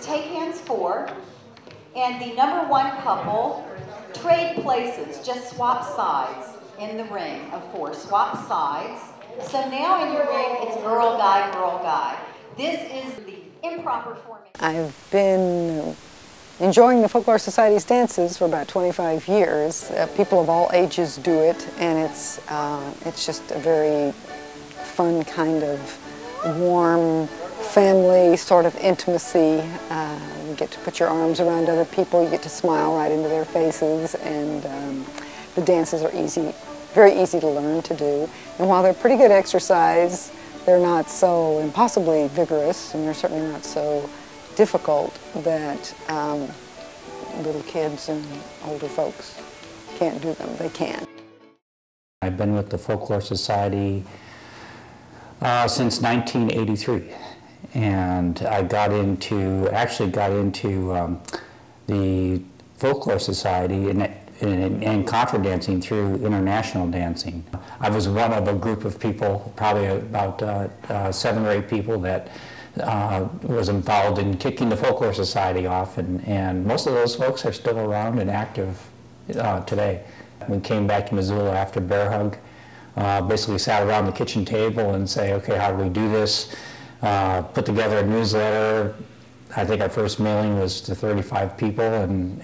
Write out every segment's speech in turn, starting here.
take hands 4, and the number 1 couple trade places, just swap sides in the ring of 4. Swap sides. So now in your ring, it's girl, guy, girl, guy. This is the improper formation. I've been enjoying the Folklore Society's dances for about 25 years. People of all ages do it, and it's just a very fun kind of warm family sort of intimacy. You get to put your arms around other people, you get to smile right into their faces, and the dances are easy, very easy to learn to do. And while they're pretty good exercise, they're not so impossibly vigorous, and they're certainly not so difficult that little kids and older folks can't do them. They can. I've been with the Folklore Society since 1983, and I actually got into the Folklore Society and contra dancing through international dancing. I was one of a group of people, probably about 7 or 8 people that was involved in kicking the Folklore Society off, and most of those folks are still around and active today. We came back to Missoula after Bear Hug, basically sat around the kitchen table and say, okay, how do we do this? Put together a newsletter. I think our first mailing was to 35 people, and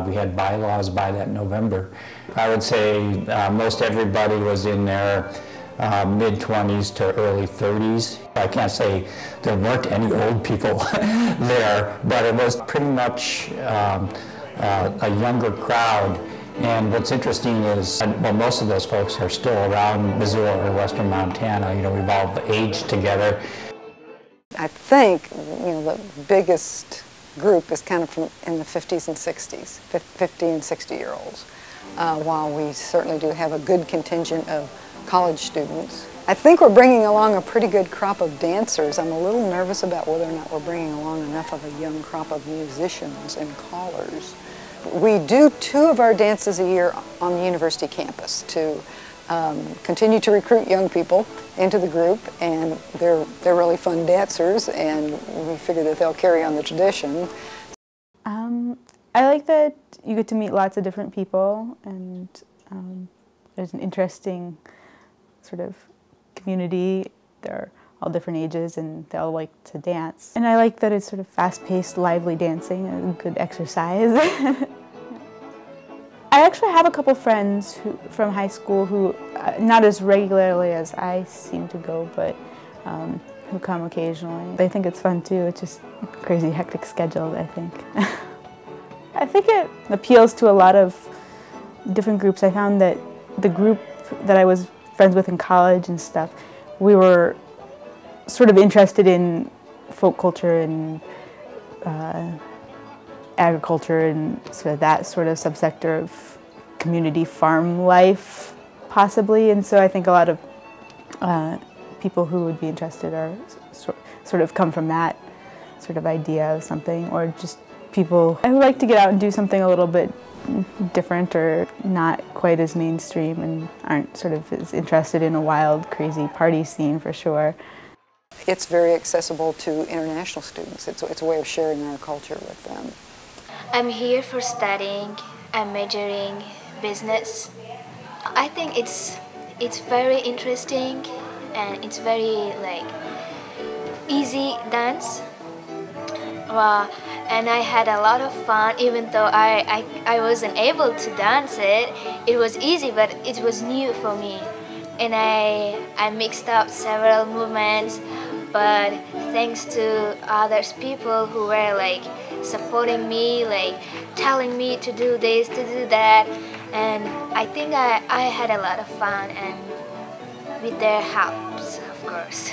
we had bylaws by that November. I would say most everybody was in their mid-20s to early 30s. I can't say there weren't any old people there, but it was pretty much a younger crowd. And what's interesting is, well, most of those folks are still around Missoula or western Montana. You know, we've all aged together. I think, you know, the biggest group is kind of from in the 50s and 60s, 50 and 60-year-olds, while we certainly do have a good contingent of college students. I think we're bringing along a pretty good crop of dancers. I'm a little nervous about whether or not we're bringing along enough of a young crop of musicians and callers. We do 2 of our dances a year on the university campus to continue to recruit young people into the group, and they're really fun dancers, and we figure that they'll carry on the tradition. I like that you get to meet lots of different people, and there's an interesting sort of community. They're all different ages and they all like to dance. And I like that it's sort of fast-paced, lively dancing and good exercise. I actually have a couple friends from high school who, not as regularly as I seem to go, but who come occasionally. They think it's fun too. It's just a crazy, hectic schedule, I think. I think it appeals to a lot of different groups. I found that the group that I was friends with in college and stuff, we were sort of interested in folk culture and agriculture and sort of that sort of subsector of community farm life, possibly. And so I think a lot of people who would be interested are sort of come from that sort of idea of something, or just people who like to get out and do something a little bit different or not quite as mainstream and aren't sort of as interested in a wild, crazy party scene for sure. It's very accessible to international students. It's a way of sharing our culture with them. I'm here for studying. I'm majoring business. I think it's very interesting and it's very easy dance. And I had a lot of fun, even though I wasn't able to dance it. It was easy, but it was new for me. And I mixed up several movements, but thanks to others people who were supporting me, telling me to do this, to do that, and I think I had a lot of fun, and with their helps, of course.